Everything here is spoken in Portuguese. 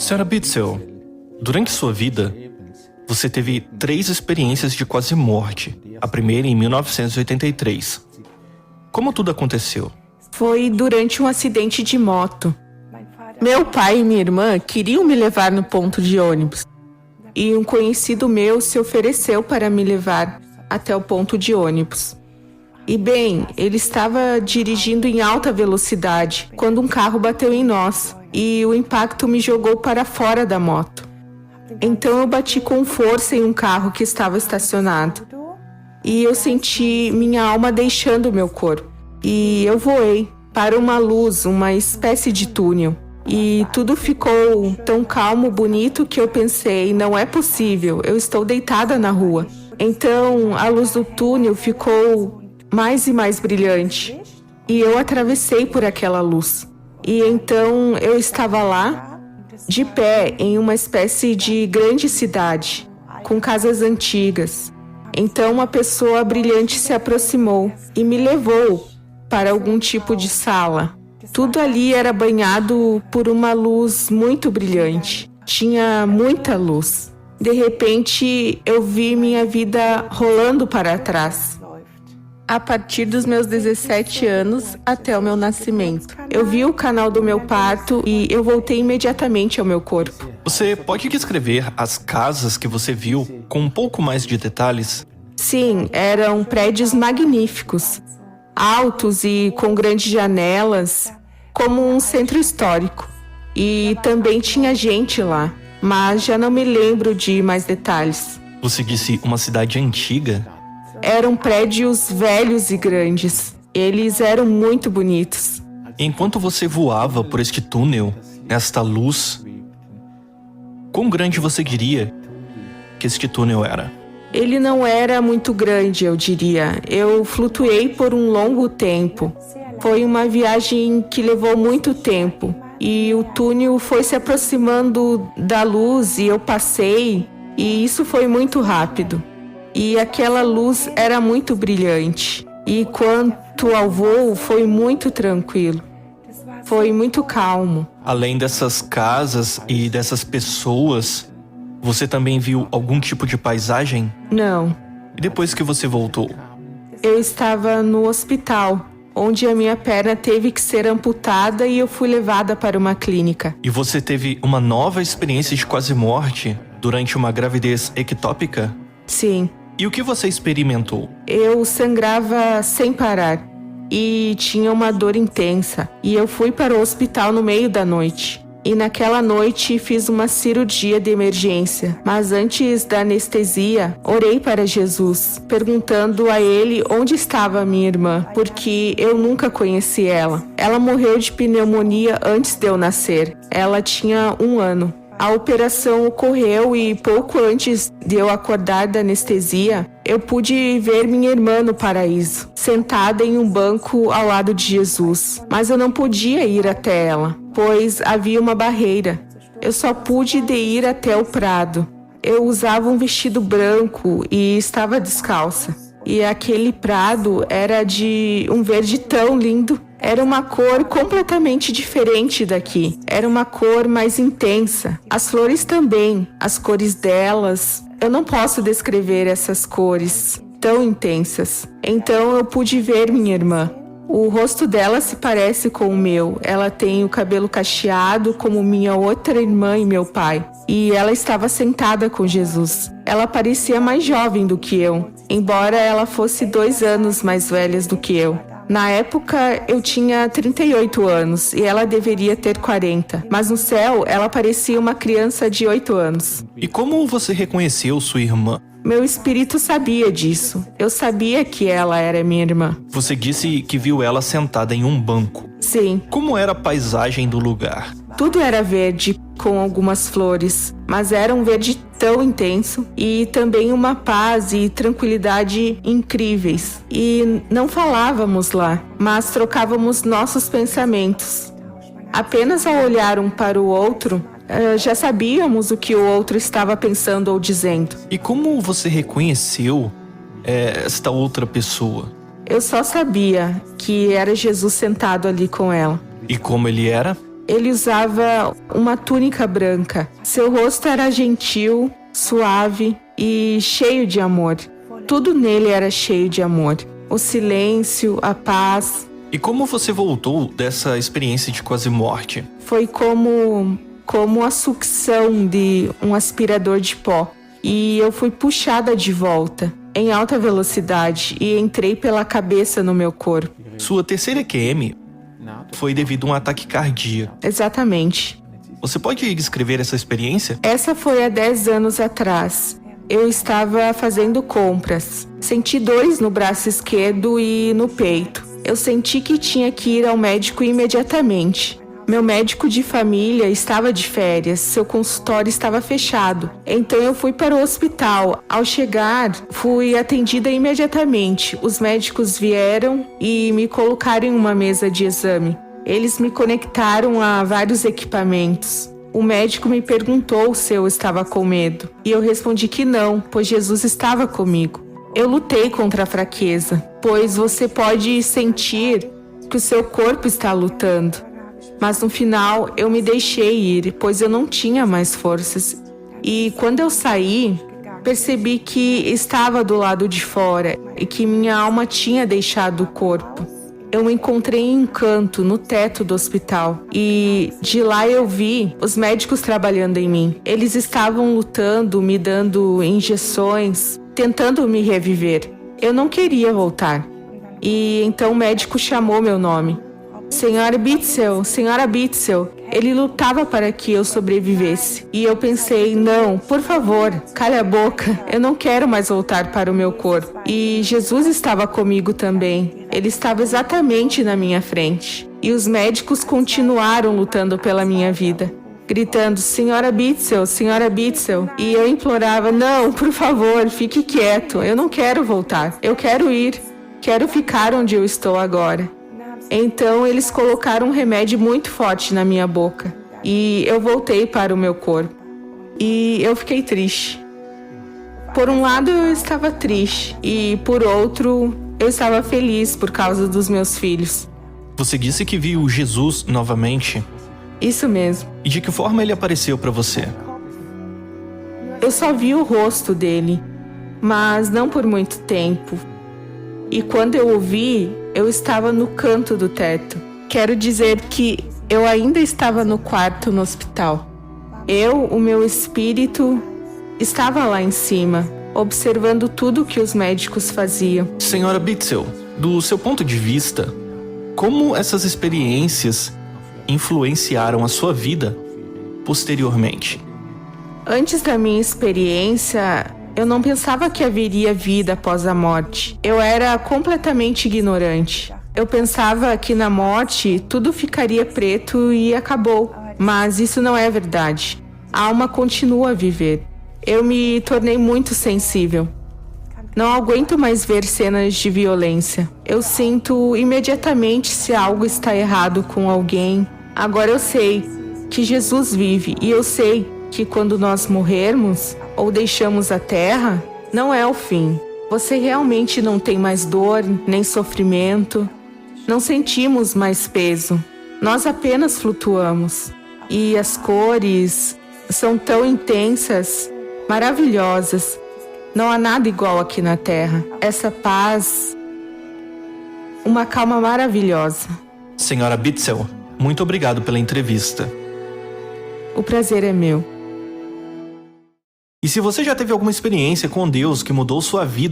Senhora Bitzel, durante sua vida, você teve 3 experiências de quase morte. A primeira em 1983. Como tudo aconteceu? Foi durante um acidente de moto. Meu pai e minha irmã queriam me levar no ponto de ônibus. E um conhecido meu se ofereceu para me levar até o ponto de ônibus. E bem, ele estava dirigindo em alta velocidade quando um carro bateu em nós e o impacto me jogou para fora da moto. Então eu bati com força em um carro que estava estacionado. E eu senti minha alma deixando meu corpo. E eu voei para uma luz, uma espécie de túnel. E tudo ficou tão calmo, bonito, que eu pensei, não é possível, eu estou deitada na rua. Então a luz do túnel ficou mais e mais brilhante. E eu atravessei por aquela luz. E então eu estava lá, de pé, em uma espécie de grande cidade, com casas antigas. Então uma pessoa brilhante se aproximou e me levou para algum tipo de sala. Tudo ali era banhado por uma luz muito brilhante. Tinha muita luz. De repente, eu vi minha vida rolando para trás. A partir dos meus 17 anos até o meu nascimento. Eu vi o canal do meu parto e eu voltei imediatamente ao meu corpo. Você pode descrever as casas que você viu com um pouco mais de detalhes? Sim, eram prédios magníficos, altos e com grandes janelas, como um centro histórico. E também tinha gente lá, mas já não me lembro de mais detalhes. Você disse uma cidade antiga? Eram prédios velhos e grandes. Eles eram muito bonitos. Enquanto você voava por este túnel, nesta luz, quão grande você diria que este túnel era? Ele não era muito grande, eu diria. Eu flutuei por um longo tempo. Foi uma viagem que levou muito tempo. E o túnel foi se aproximando da luz e eu passei. E isso foi muito rápido. E aquela luz era muito brilhante. E quanto ao voo, foi muito tranquilo. Foi muito calmo. Além dessas casas e dessas pessoas, você também viu algum tipo de paisagem? Não. E depois que você voltou? Eu estava no hospital, onde a minha perna teve que ser amputada e eu fui levada para uma clínica. E você teve uma nova experiência de quase morte durante uma gravidez ectópica? Sim. E o que você experimentou? Eu sangrava sem parar e tinha uma dor intensa. E eu fui para o hospital no meio da noite. E naquela noite fiz uma cirurgia de emergência. Mas antes da anestesia, orei para Jesus, perguntando a ele onde estava a minha irmã, porque eu nunca conheci ela. Ela morreu de pneumonia antes de eu nascer. Ela tinha 1 ano. A operação ocorreu e pouco antes de eu acordar da anestesia, eu pude ver minha irmã no paraíso, sentada em um banco ao lado de Jesus. Mas eu não podia ir até ela, pois havia uma barreira. Eu só pude ir até o prado. Eu usava um vestido branco e estava descalça. E aquele prado era de um verde tão lindo. Era uma cor completamente diferente daqui. Era uma cor mais intensa. As flores também, as cores delas. Eu não posso descrever essas cores tão intensas. Então eu pude ver minha irmã. O rosto dela se parece com o meu. Ela tem o cabelo cacheado como minha outra irmã e meu pai. E ela estava sentada com Jesus. Ela parecia mais jovem do que eu, embora ela fosse 2 anos mais velha do que eu. Na época, eu tinha 38 anos e ela deveria ter 40. Mas no céu, ela parecia uma criança de 8 anos. E como você reconheceu sua irmã? Meu espírito sabia disso. Eu sabia que ela era minha irmã. Você disse que viu ela sentada em um banco. Sim. Como era a paisagem do lugar? Tudo era verde, com algumas flores, mas era um verde tão intenso e também uma paz e tranquilidade incríveis. E não falávamos lá, mas trocávamos nossos pensamentos. Apenas ao olhar um para o outro, já sabíamos o que o outro estava pensando ou dizendo. E como você reconheceu esta outra pessoa? Eu só sabia que era Jesus sentado ali com ela. E como ele era? Ele usava uma túnica branca. Seu rosto era gentil, suave e cheio de amor. Tudo nele era cheio de amor. O silêncio, a paz. E como você voltou dessa experiência de quase morte? Foi como a sucção de um aspirador de pó. E eu fui puxada de volta, em alta velocidade, e entrei pela cabeça no meu corpo. Sua terceira EQM foi devido a um ataque cardíaco. Exatamente. Você pode descrever essa experiência? Essa foi há 10 anos atrás. Eu estava fazendo compras. Senti dores no braço esquerdo e no peito. Eu senti que tinha que ir ao médico imediatamente. Meu médico de família estava de férias, seu consultório estava fechado. Então eu fui para o hospital. Ao chegar, fui atendida imediatamente. Os médicos vieram e me colocaram em uma mesa de exame. Eles me conectaram a vários equipamentos. O médico me perguntou se eu estava com medo. E eu respondi que não, pois Jesus estava comigo. Eu lutei contra a fraqueza, pois você pode sentir que o seu corpo está lutando. Mas no final eu me deixei ir, pois eu não tinha mais forças. E quando eu saí, percebi que estava do lado de fora e que minha alma tinha deixado o corpo. Eu encontrei em um canto, no teto do hospital. E de lá eu vi os médicos trabalhando em mim. Eles estavam lutando, me dando injeções, tentando me reviver. Eu não queria voltar. E então o médico chamou meu nome. Senhora Bitzel, Senhora Bitzel. Ele lutava para que eu sobrevivesse. E eu pensei, não, por favor, cale a boca. Eu não quero mais voltar para o meu corpo. E Jesus estava comigo também. Ele estava exatamente na minha frente. E os médicos continuaram lutando pela minha vida, gritando, Senhora Bitzel, Senhora Bitzel. E eu implorava, não, por favor, fique quieto. Eu não quero voltar. Eu quero ir. Quero ficar onde eu estou agora. Então eles colocaram um remédio muito forte na minha boca e eu voltei para o meu corpo. E eu fiquei triste. Por um lado eu estava triste e por outro eu estava feliz por causa dos meus filhos. Você disse que viu Jesus novamente. Isso mesmo. E de que forma ele apareceu para você? Eu só vi o rosto dele, mas não por muito tempo. E quando eu o vi, eu estava no canto do teto. Quero dizer que eu ainda estava no quarto no hospital. O meu espírito, estava lá em cima, observando tudo que os médicos faziam. Senhora Bitzel, do seu ponto de vista, como essas experiências influenciaram a sua vida posteriormente? Antes da minha experiência, eu não pensava que haveria vida após a morte. Eu era completamente ignorante. Eu pensava que na morte tudo ficaria preto e acabou. Mas isso não é verdade. A alma continua a viver. Eu me tornei muito sensível. Não aguento mais ver cenas de violência. Eu sinto imediatamente se algo está errado com alguém. Agora eu sei que Jesus vive e eu sei que quando nós morrermos ou deixamos a terra, não é o fim. Você realmente não tem mais dor, nem sofrimento. Não sentimos mais peso. Nós apenas flutuamos. E as cores são tão intensas, maravilhosas. Não há nada igual aqui na terra. Essa paz, uma calma maravilhosa. Senhora Bitzel, muito obrigado pela entrevista. O prazer é meu. E se você já teve alguma experiência com Deus que mudou sua vida,